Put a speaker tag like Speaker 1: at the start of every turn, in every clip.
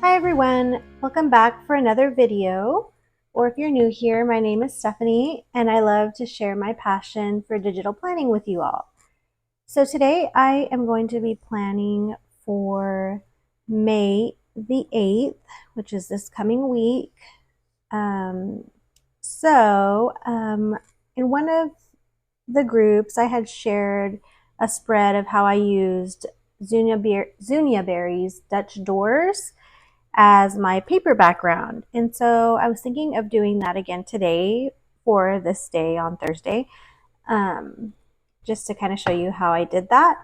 Speaker 1: Hi everyone, welcome back for another video. Or if you're new here, my name is Stephanie and I love to share my passion for digital planning with you all. So today I am going to be planning for May the 8th, which is this coming week. In one of the groups I had shared a spread of how I used Zuniaberry's Dutch doors as my paper background. And so I was thinking of doing that again today for this day on Thursday, just to kind of show you how I did that.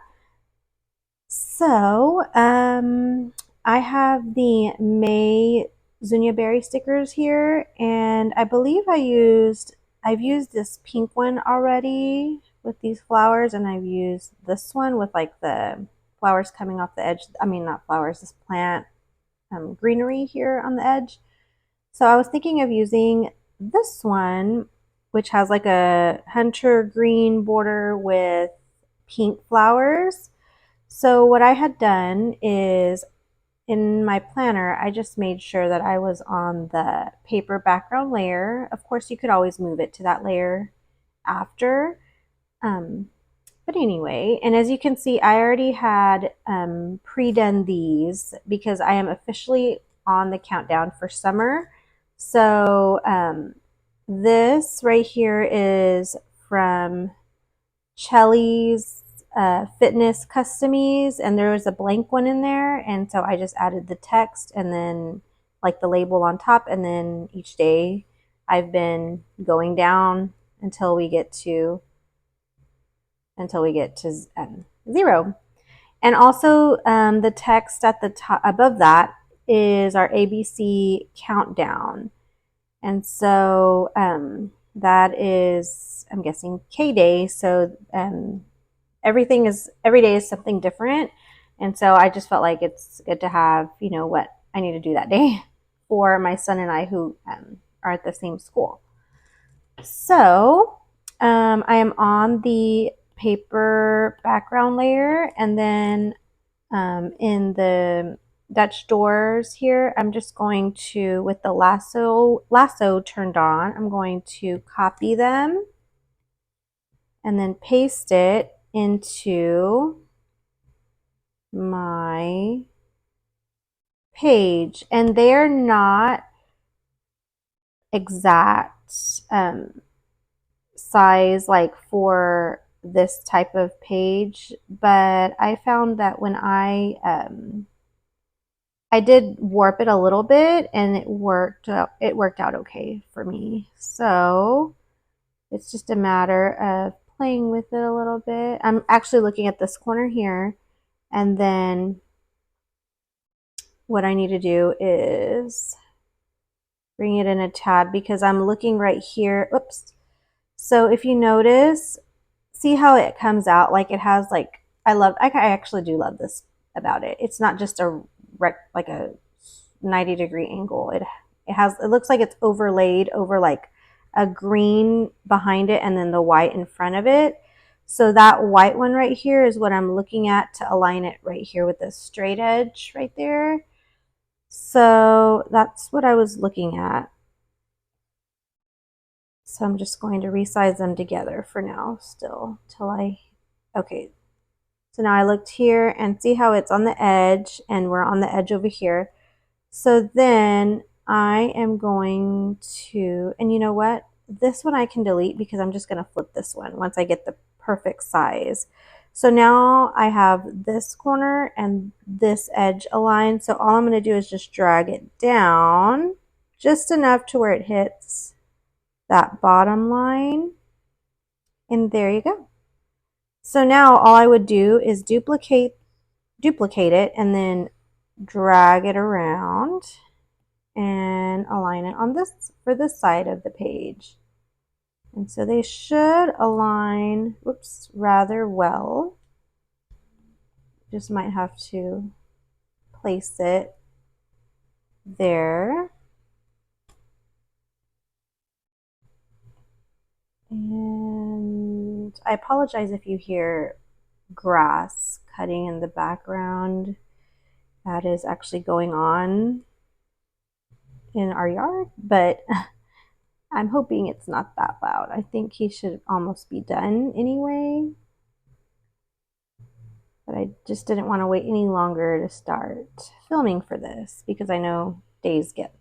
Speaker 1: So I have the May Zuniaberry stickers here, and I believe I've used this pink one already with these flowers, and I've used this one with like the flowers coming off the edge. I mean, not flowers, this plant greenery here on the edge. So I was thinking of using this one, which has like a hunter green border with pink flowers. So what I had done is in my planner, I just made sure that I was on the paper background layer. Of course, you could always move it to that layer after. But anyway, and as you can see, I already had pre-done these because I am officially on the countdown for summer. So this right here is from Chelly's Fitness Customies, and there was a blank one in there, and so I just added the text and then like the label on top, and then each day I've been going down until we get to 0. And also the text at the top above that is our ABC countdown. And so that is, I'm guessing, K Day. So every day is something different. And so I just felt like it's good to have, what I need to do that day for my son and I who are at the same school. So I am on the paper background layer, and then in the Dutch doors here, I'm just going to, with the lasso turned on, I'm going to copy them and then paste it into my page. And they're not exact size like for this type of page, but I found that when I did warp it a little bit, and it worked out okay for me. So it's just a matter of playing with it a little bit. I'm actually looking at this corner here, and then what I need to do is bring it in a tad because I'm looking right here. Oops. So if you notice, see how it comes out like it has like, I actually do love this about it. It's not just like a 90-degree angle. It looks like it's overlaid over like a green behind it and then the white in front of it. So that white one right here is what I'm looking at to align it right here with this straight edge right there. So that's what I was looking at. So I'm just going to resize them together for now still okay. So now I looked here and see how it's on the edge, and we're on the edge over here. So then I am going to, and you know what? This one I can delete because I'm just going to flip this one once I get the perfect size. So now I have this corner and this edge aligned. So all I'm going to do is just drag it down just enough to where it hits that bottom line. And there you go. So now all I would do is duplicate it and then drag it around and align it on this for this side of the page. And so they should align, rather well. Just might have to place it there. And I apologize if you hear grass cutting in the background. That is actually going on in our yard, but I'm hoping it's not that loud. I think he should almost be done anyway. But I just didn't want to wait any longer to start filming for this because I know days get,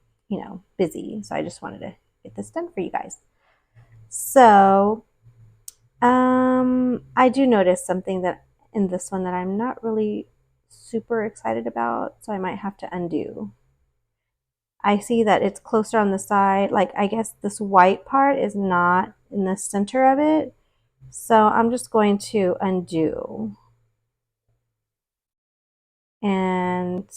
Speaker 1: busy. So I just wanted to get this done for you guys. So, I do notice something that in this one that I'm not really super excited about, so I might have to undo. I see that it's closer on the side. Like, I guess this white part is not in the center of it. So I'm just going to undo. And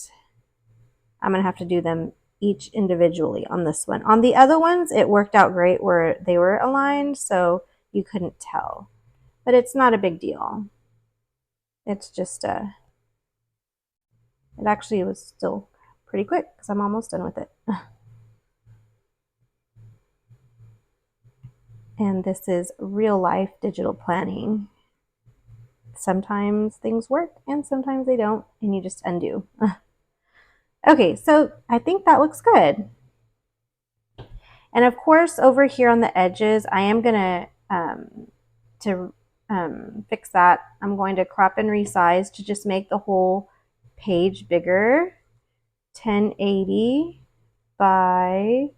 Speaker 1: I'm going to have to do them each individually on this one. On the other ones, it worked out great where they were aligned, so you couldn't tell. But it's not a big deal. It's just, it actually was still pretty quick because I'm almost done with it. And this is real life digital planning. Sometimes things work and sometimes they don't, and you just undo. Okay, so I think that looks good. And of course, over here on the edges, I am gonna, fix that, I'm going to crop and resize to just make the whole page bigger. 1080 by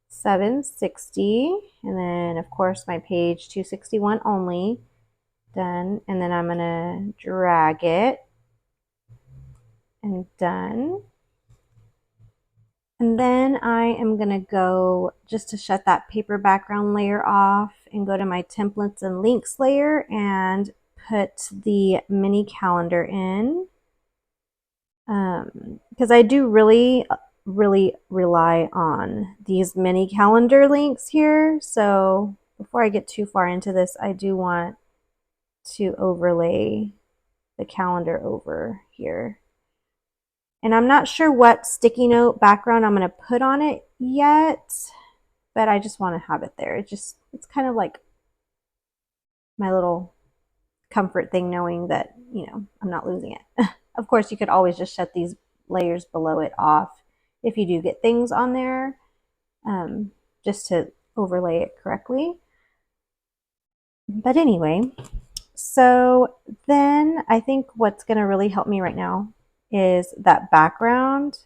Speaker 1: 760, and then of course my page 261 only. Done. And then I'm gonna drag it and done. And then I am gonna go just to shut that paper background layer off and go to my templates and links layer and put the mini calendar in. Because I do really rely on these mini calendar links here. So before I get too far into this, I do want to overlay the calendar over here. And I'm not sure what sticky note background I'm going to put on it yet, but I just want to have it there. It's kind of like my little comfort thing, knowing that, I'm not losing it. Of course, you could always just shut these layers below it off if you do get things on there, just to overlay it correctly. But anyway, so then I think what's going to really help me right now is that background.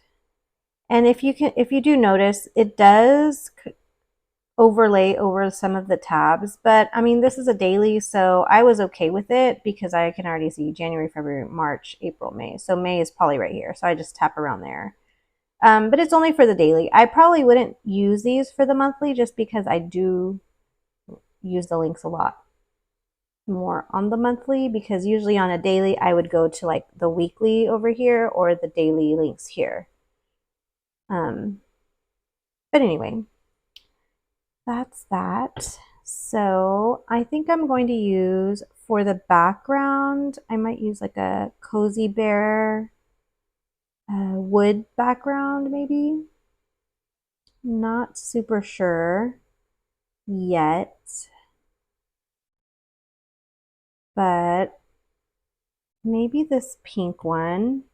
Speaker 1: And if you do notice, it does overlay over some of the tabs, but I mean, this is a daily, so I was okay with it because I can already see January, February, March, April, May. So May is probably right here, so I just tap around there. But it's only for the daily. I probably wouldn't use these for the monthly just because I do use the links a lot more on the monthly, because usually on a daily I would go to like the weekly over here or the daily links here. But anyway, that's that. So I think I'm going to use, for the background, I might use like a cozy bear wood background maybe. Not super sure yet, but maybe this pink one.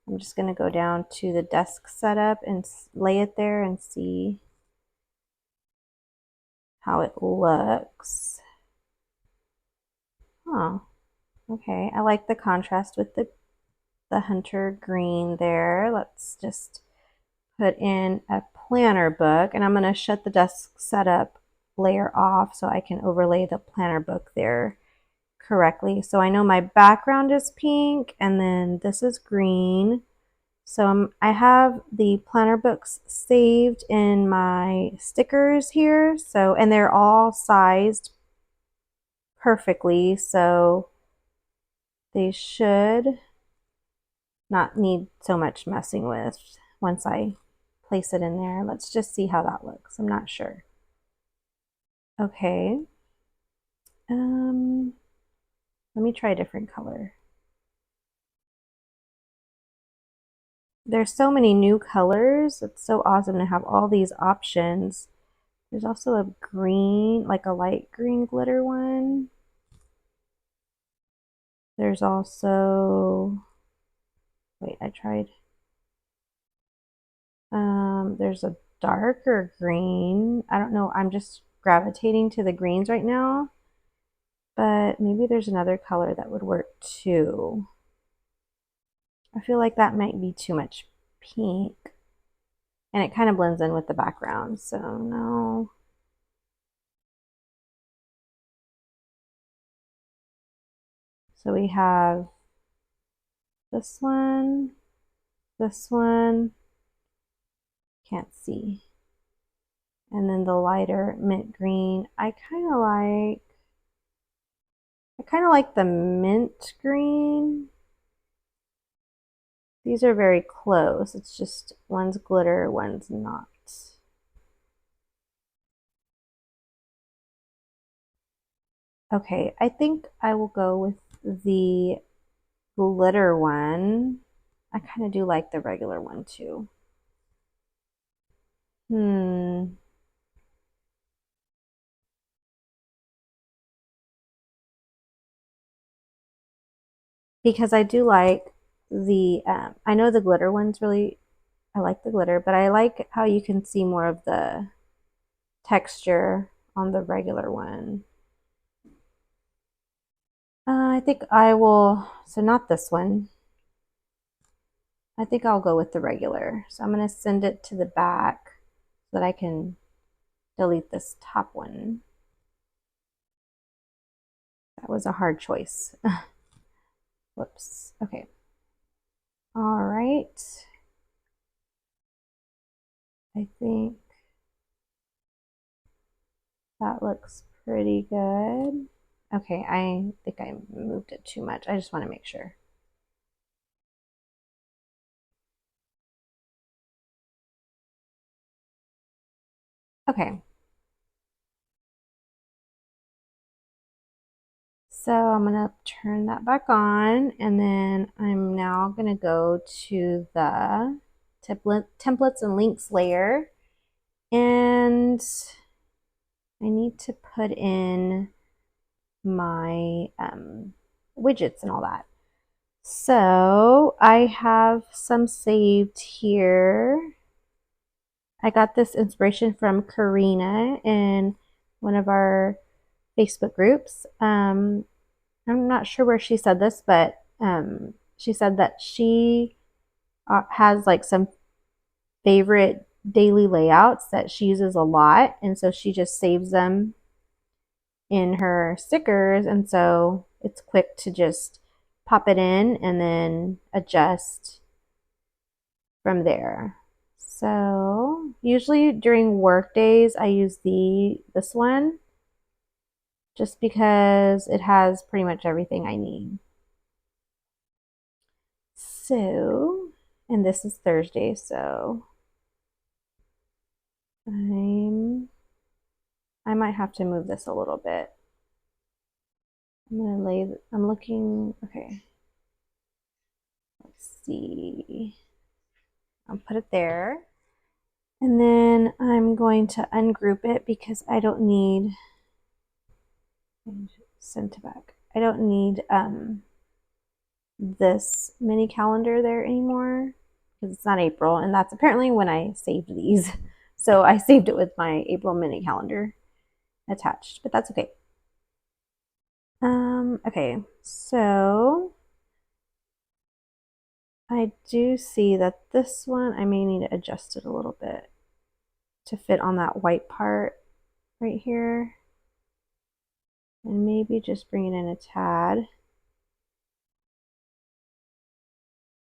Speaker 1: I'm just going to go down to the desk setup and lay it there and see how it looks. Oh, okay. I like the contrast with the hunter green there. Let's just put in a planner book, and I'm going to shut the desk setup layer off so I can overlay the planner book there correctly. So I know my background is pink and then this is green. So I have the planner books saved in my stickers here. So, and they're all sized perfectly, so they should not need so much messing with once I place it in there. Let's just see how that looks. I'm not sure. Okay. Let me try a different color. There's so many new colors. It's so awesome to have all these options. There's also a green, like a light green glitter one. There's also, wait, I tried. There's a darker green. I don't know. I'm just gravitating to the greens right now, but maybe there's another color that would work too. I feel like that might be too much pink, and it kind of blends in with the background, so no. So we have this one, can't see, and then the lighter mint green. I kind of like the mint green. These are very close. It's just one's glitter, one's not. Okay, I think I will go with the glitter one. I kind of do like the regular one too. Hmm. Because I do like I know the glitter one's really, I like the glitter, but I like how you can see more of the texture on the regular one. I think I will, so not this one. I think I'll go with the regular. So I'm going to send it to the back so that I can delete this top one. That was a hard choice. Whoops. Okay. All right. I think that looks pretty good. Okay, I think I moved it too much. I just want to make sure. Okay. So I'm going to turn that back on, and then I'm now going to go to the templates and links layer, and I need to put in my widgets and all that. So I have some saved here. I got this inspiration from Karina in one of our Facebook groups. I'm not sure where she said this, but she said that she has like some favorite daily layouts that she uses a lot, and so she just saves them in her stickers, and so it's quick to just pop it in and then adjust from there. So usually during work days I use this one just because it has pretty much everything I need. So, and this is Thursday, so I might have to move this a little bit. I'm looking, okay. Let's see. I'll put it there. And then I'm going to ungroup it because I don't need, send to back. I don't need this mini calendar there anymore because it's not April, and that's apparently when I saved these. So I saved it with my April mini calendar attached, but that's okay. Okay, so I do see that this one I may need to adjust it a little bit to fit on that white part right here, and maybe just bring it in a tad.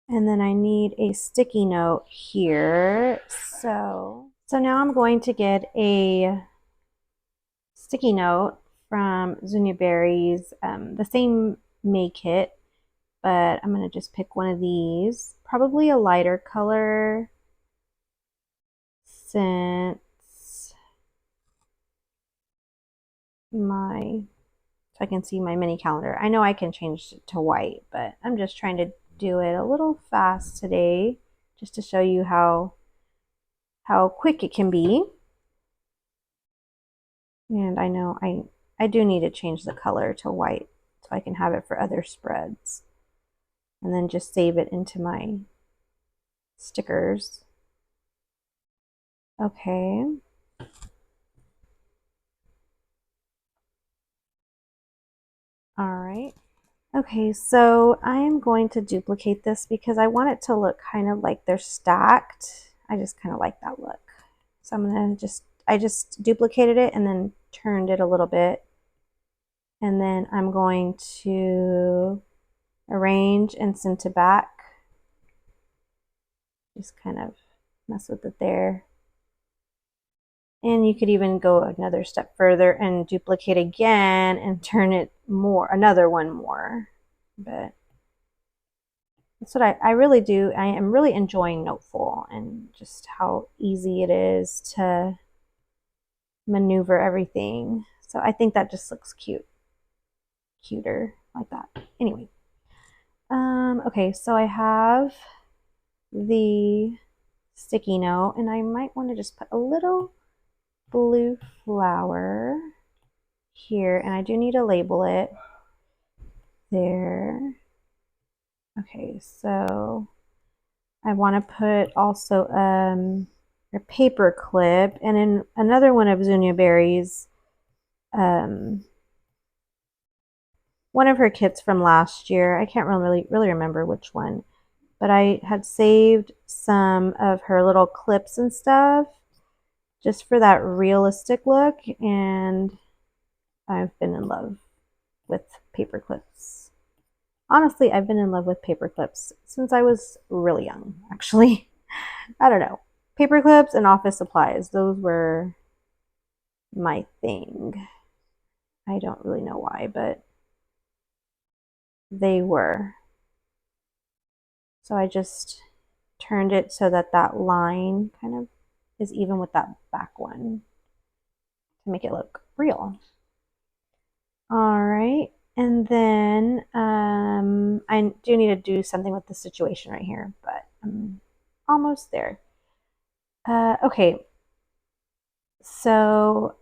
Speaker 1: And then I need a sticky note here. So now I'm going to get a sticky note from Zuniaberry's, the same May kit, but I'm going to just pick one of these, probably a lighter color since so I can see my mini calendar. I know I can change it to white, but I'm just trying to do it a little fast today just to show you how quick it can be. And I know I do need to change the color to white so I can have it for other spreads. And then just save it into my stickers. Okay. All right. Okay, so I am going to duplicate this because I want it to look kind of like they're stacked. I just kind of like that look. So I'm gonna I just duplicated it and then turned it a little bit. And then I'm going to arrange and send to back. Just kind of mess with it there. And you could even go another step further and duplicate again and turn it more, another one more. But that's what I really do. I am really enjoying Noteful and just how easy it is to maneuver everything. So I think that just looks cuter like that. Anyway, okay, so I have the sticky note, and I might want to just put a little blue flower here, and I do need to label it there. Okay, so I want to put also a paper clip, and in another one of Zuniaberry's, one of her kits from last year. I can't really remember which one, but I had saved some of her little clips and stuff just for that realistic look, and I've been in love with paper clips. Honestly, I've been in love with paper clips since I was really young, actually. I don't know. Paper clips and office supplies, those were my thing. I don't really know why, but they were. So I just turned it so that that line kind of is even with that back one to make it look real. All right. And then I do need to do something with the situation right here, but I'm almost there. Okay. So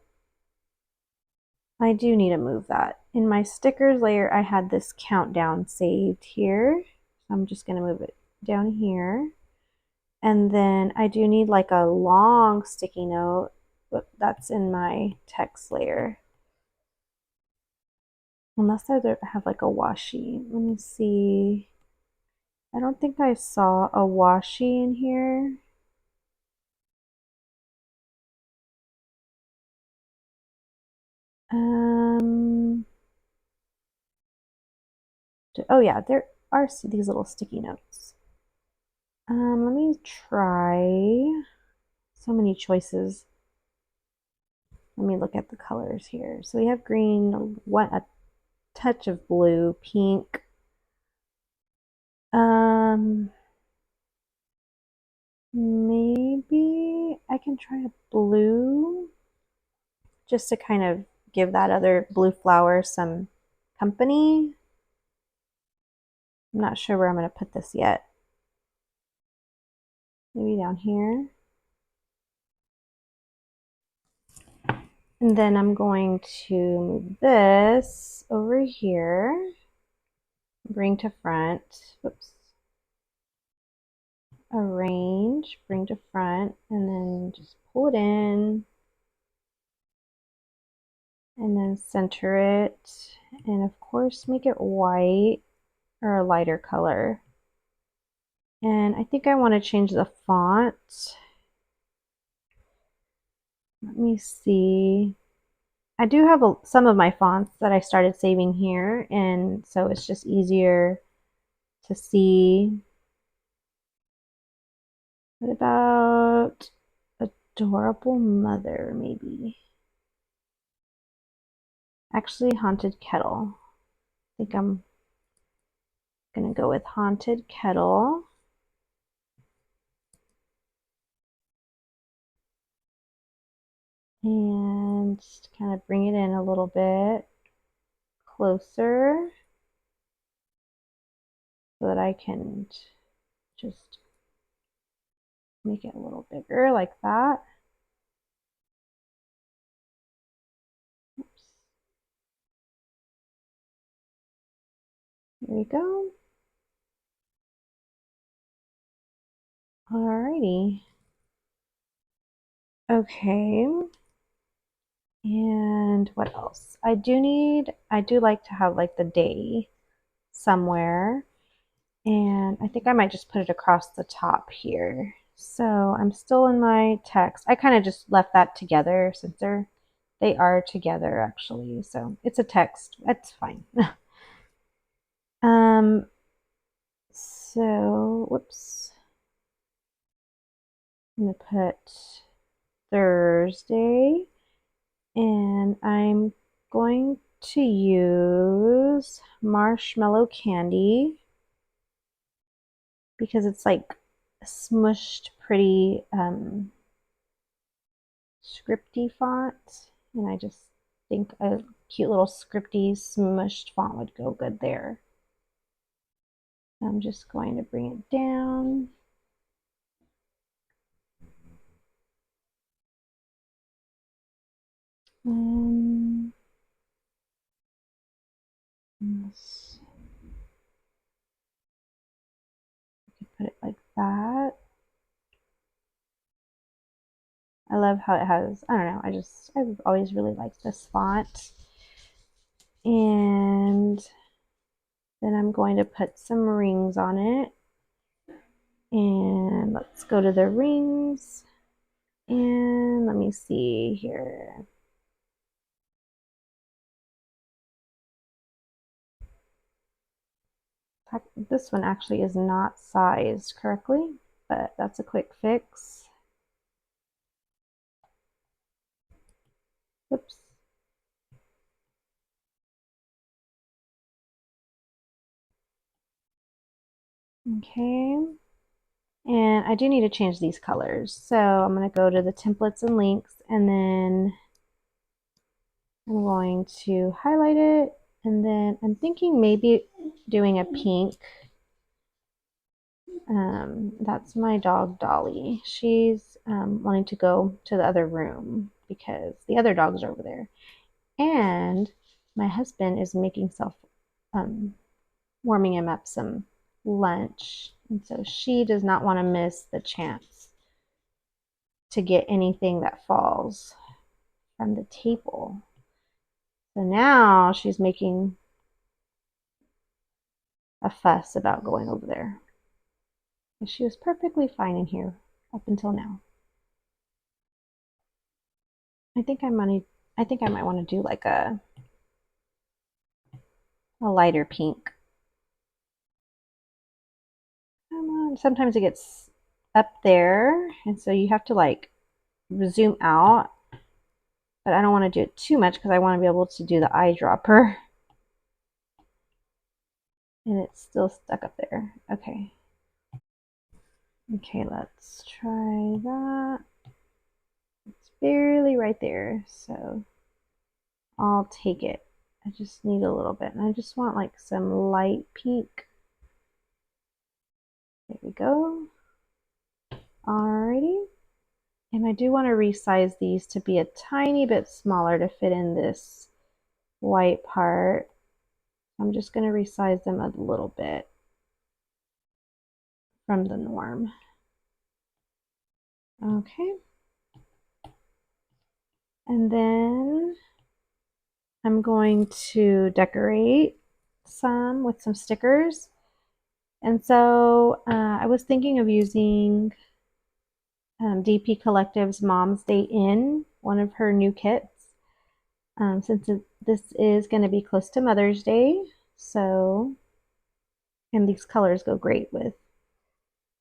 Speaker 1: I do need to move that. In my stickers layer, I had this countdown saved here. So I'm just going to move it down here. And then I do need like a long sticky note, but that's in my text layer. Unless I have like a washi. Let me see. I don't think I saw a washi in here. Um, oh yeah, there are these little sticky notes. Let me try. So many choices. Let me look at the colors here. So we have green, a touch of blue, pink. Maybe I can try a blue just to kind of give that other blue flower some company. I'm not sure where I'm going to put this yet. Maybe down here. And then I'm going to move this over here, bring to front, whoops, arrange, bring to front, and then just pull it in, and then center it, and of course make it white or a lighter color. And I think I want to change the font. Let me see. I do have some of my fonts that I started saving here, and so it's just easier to see. What about Adorable Mother, maybe? Actually, Haunted Kettle. I think I'm gonna go with Haunted Kettle. And just kind of bring it in a little bit closer so that I can just make it a little bigger like that. Oops. There we go. Alrighty. Okay. And what else? I do like to have like the day somewhere. And I think I might just put it across the top here. So I'm still in my text. I kind of just left that together since they are together actually. So it's a text. That's fine. um, so whoops. I'm gonna put Thursday, and I'm going to use marshmallow candy because it's like smushed pretty scripty font, and I just think a cute little scripty smushed font would go good there. I'm just going to bring it down. Um, let's put it like that. I love how it has, I don't know, I've always really liked this font. And then I'm going to put some rings on it. And let's go to the rings. And let me see here. This one actually is not sized correctly, but that's a quick fix. Whoops. Okay. And I do need to change these colors. So I'm going to go to the templates and links, and then I'm going to highlight it. And then I'm thinking maybe doing a pink. That's my dog Dolly. She's wanting to go to the other room because the other dogs are over there. And my husband is making warming him up some lunch. And so she does not want to miss the chance to get anything that falls from the table. So now she's making a fuss about going over there. And she was perfectly fine in here up until now. I think I might want to do like a lighter pink. Come on. Sometimes it gets up there, and so you have to like zoom out. But I don't want to do it too much because I want to be able to do the eyedropper. And it's still stuck up there. Okay. Okay, let's try that. It's barely right there, so I'll take it. I just need a little bit, and I just want like some light pink. There we go. Alrighty. And I do want to resize these to be a tiny bit smaller to fit in this white part. I'm just going to resize them a little bit from the norm. Okay. And then I'm going to decorate some with some stickers. And so I was thinking of using DPCollective's Mom's Day In, one of her new kits, since this is going to be close to Mother's Day. So, and these colors go great with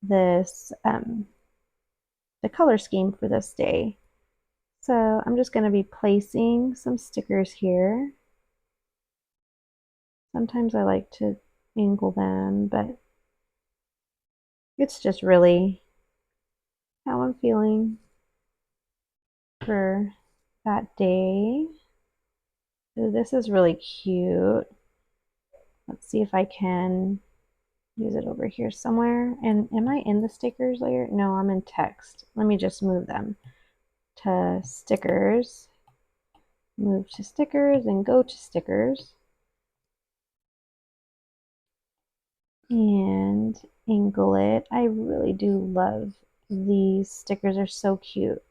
Speaker 1: this, the color scheme for this day. So I'm just going to be placing some stickers here. Sometimes I like to angle them, but it's just really how I'm feeling for that day. So this is really cute. Let's see if I can use it over here somewhere. And am I in the stickers layer? No, I'm in text. Let me just move them to stickers. Move to stickers and go to stickers. And angle it. I really do love these stickers. Are so cute.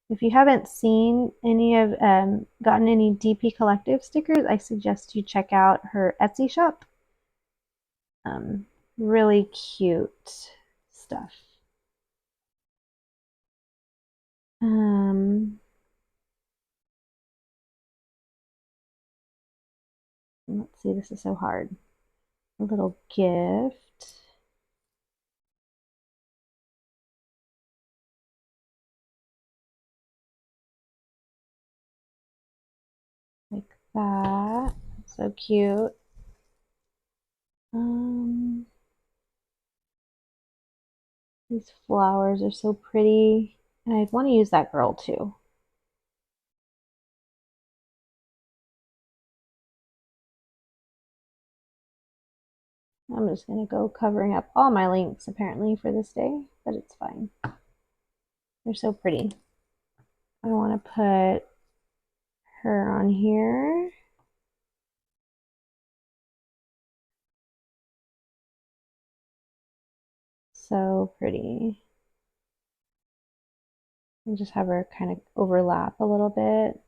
Speaker 1: If you haven't seen any of, gotten any DPCollective stickers, I suggest you check out her Etsy shop. Really cute stuff. Let's see, this is so hard. A little gift. Like that. So cute. These flowers are so pretty. And I'd want to use that girl too. I'm just going to go covering up all my links apparently for this day, but it's fine. They're so pretty. I want to put her on here. So pretty. And just have her kind of overlap a little bit.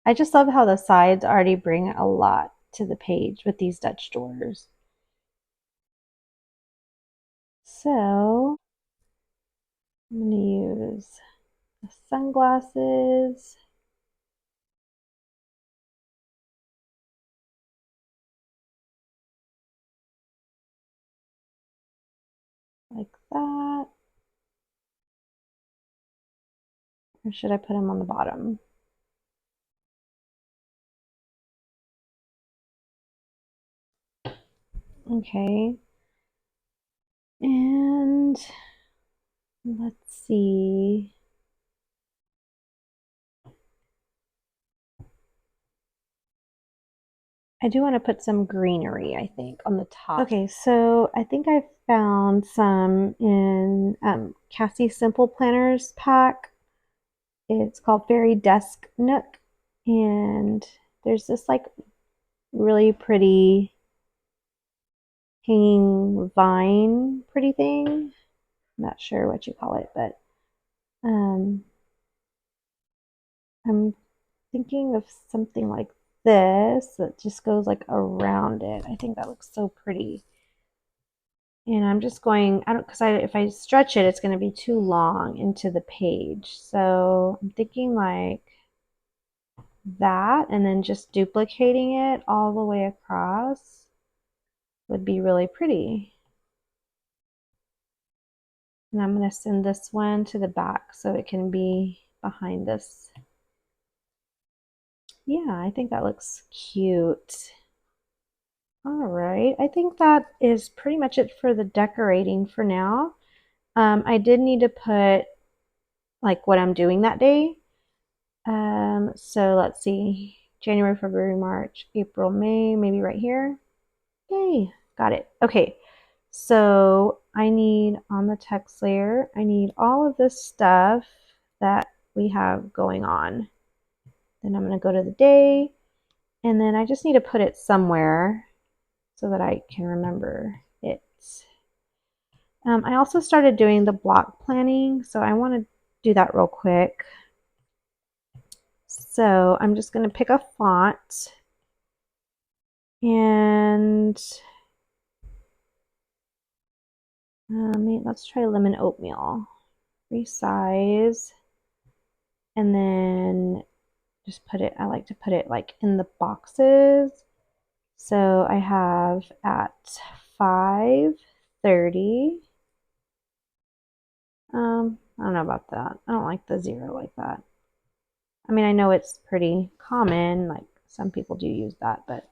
Speaker 1: I just love how the sides already bring a lot to the page with these Dutch doors. So I'm going to use the sunglasses. Like that. Or should I put them on the bottom? Okay. And let's see. I do want to put some greenery, I think, on the top. Okay, so I think I found some in Cassie Simple Planners pack. It's called Fairy Desk Nook. And there's this like really pretty hanging vine pretty thing. I'm not sure what you call it, but I'm thinking of something like this that just goes like around it. I think that looks so pretty. And I'm just going, I don't, because if I stretch it, it's going to be too long into the page. So I'm thinking like that, and then just duplicating it all the way across would be really pretty. And I'm going to send this one to the back so it can be behind this. Yeah, I think that looks cute. All right, I think that is pretty much it for the decorating for now. I did need to put like what I'm doing that day. So let's see, January, February, March, April, May, maybe right here. Yay, got it. Okay, so I need on the text layer, I need all of this stuff that we have going on. Then I'm going to go to the day, and then I just need to put it somewhere so that I can remember it. I also started doing the block planning, so I want to do that real quick. So I'm just going to pick a font, and let's try lemon oatmeal. Resize, and then just put it, I like to put it like in the boxes. So I have at 5:30. I don't know about that. I don't like the 0 like that. I mean, I know it's pretty common, like some people do use that, but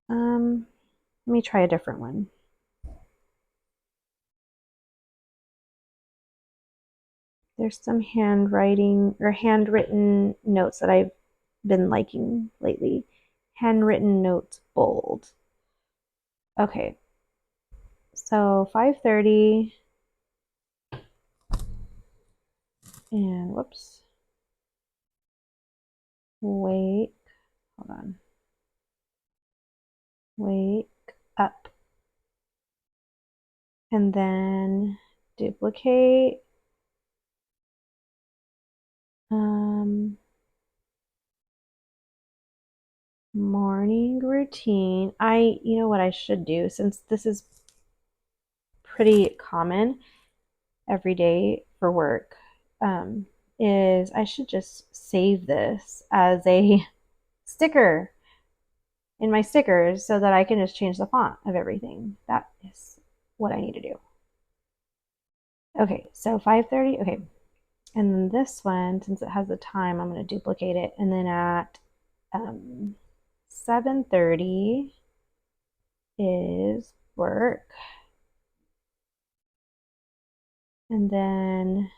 Speaker 1: let me try a different one. There's some handwriting or handwritten notes that I've been liking lately. Handwritten notes bold. Okay. So 5:30 and whoops. Wake. Hold on. Wake up. and then duplicate. Morning routine. You know what I should do, since this is pretty common every day for work, is I should just save this as a sticker in my stickers so that I can just change the font of everything. That is what I need to do. Okay, so 5:30. Okay, and then this one, since it has the time, I'm going to duplicate it, and then at 7:30 is work. And then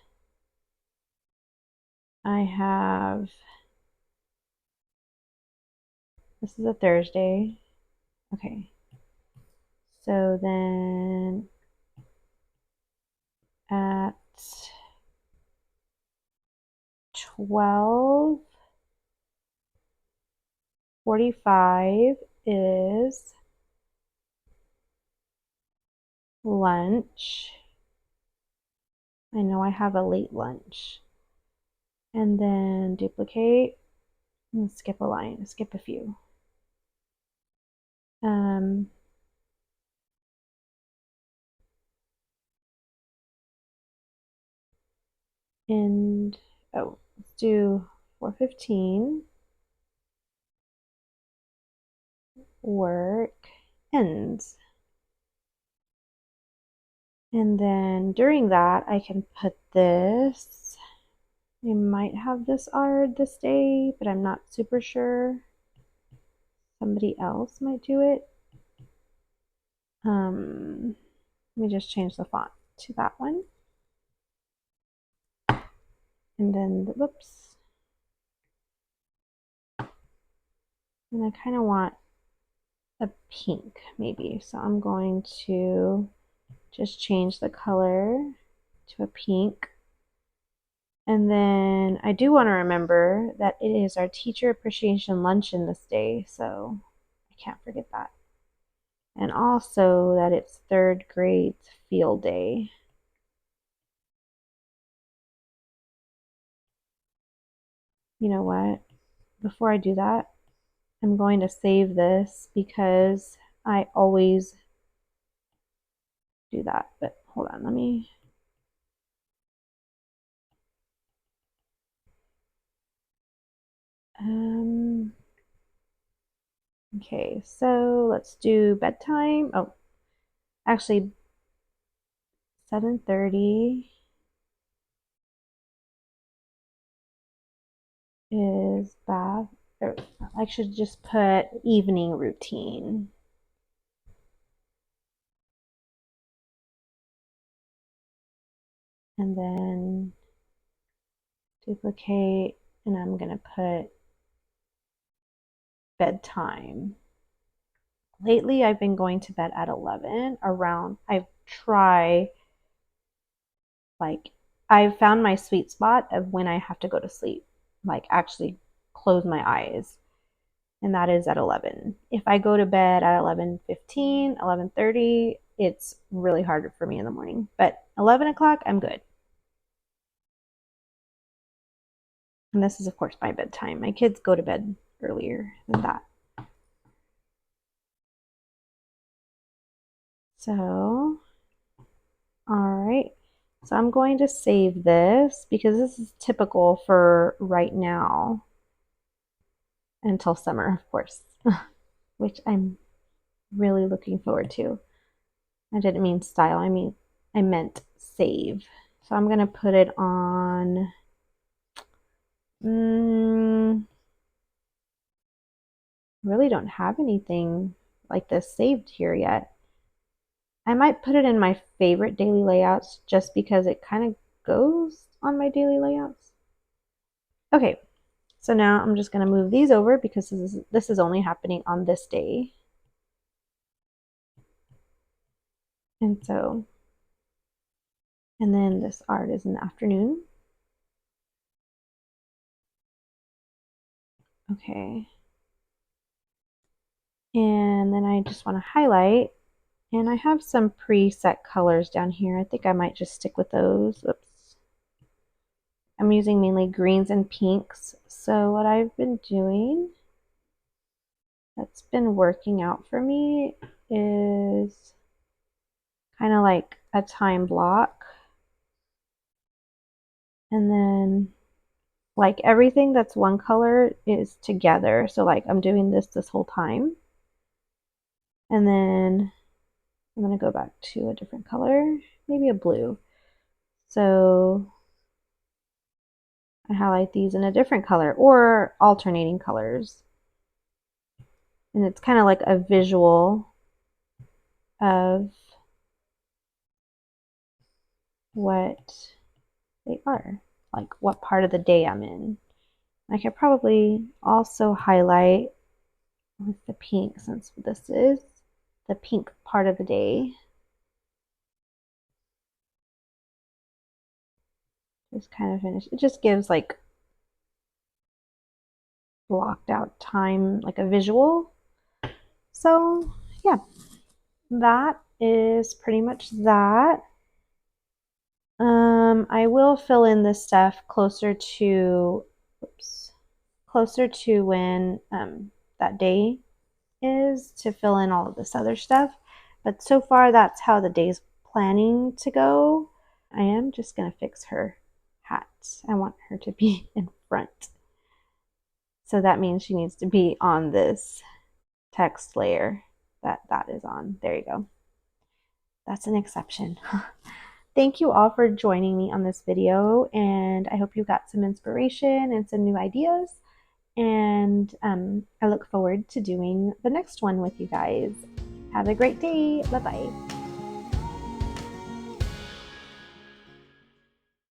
Speaker 1: I have, this is a Thursday. Okay. So then at 12:45 is lunch. I know I have a late lunch. And then duplicate and skip a line, skip a few. And oh, let's do 4:15. Work ends. And then during that, I can put this. I might have this art this day, but I'm not super sure. Somebody else might do it. Let me just change the font to that one. And then, whoops. And I kind of want a pink maybe. So I'm going to just change the color to a pink. And then I do want to remember that it is our teacher appreciation luncheon this day, so I can't forget that. And also that it's third grade field day. You know what? Before I do that, I'm going to save this because I always do that. But hold on, let me. Okay, so let's do bedtime. Oh, actually, 7:30 is bath. Or I should just put evening routine. And then duplicate, and I'm going to put bedtime. Lately, I've been going to bed at 11 around. Like, I've found my sweet spot of when I have to go to sleep, like actually close my eyes, and that is at 11. If I go to bed at 11:15, 11:30, it's really hard for me in the morning. But 11 o'clock, I'm good. And this is, of course, my bedtime. My kids go to bed earlier than that. So, all right. So I'm going to save this because this is typical for right now until summer, of course, which I'm really looking forward to. I didn't mean style, I meant save. So I'm going to put it on. Really don't have anything like this saved here yet. I might put it in my favorite daily layouts just because it kind of goes on my daily layouts. Okay, so now I'm just going to move these over because this is only happening on this day. And so, and then this art is in the afternoon. Okay. And then I just want to highlight And I have some preset colors down here. I think I might just stick with those. Oops. I'm using mainly greens and pinks. So what I've been doing that's been working out for me is kind of like a time block. And then like everything that's one color is together. So like I'm doing this whole time. And then I'm going to go back to a different color, maybe a blue. So I highlight these in a different color or alternating colors. And it's kind of like a visual of what they are, like what part of the day I'm in. I could probably also highlight with the pink, since this is the pink part of the day. Just kind of finish. It just gives like blocked out time, like a visual. So yeah, that is pretty much that. I will fill in this stuff closer to, closer to when that day is, to fill in all of this other stuff. But so far, that's how the day's planning to go. I am just gonna fix her hat. I want her to be in front. So that means she needs to be on this text layer that is on. There you go. That's an exception. Thank you all for joining me on this video, and I hope you got some inspiration and some new ideas. And I look forward to doing the next one with you guys. Have a great day. Bye-bye.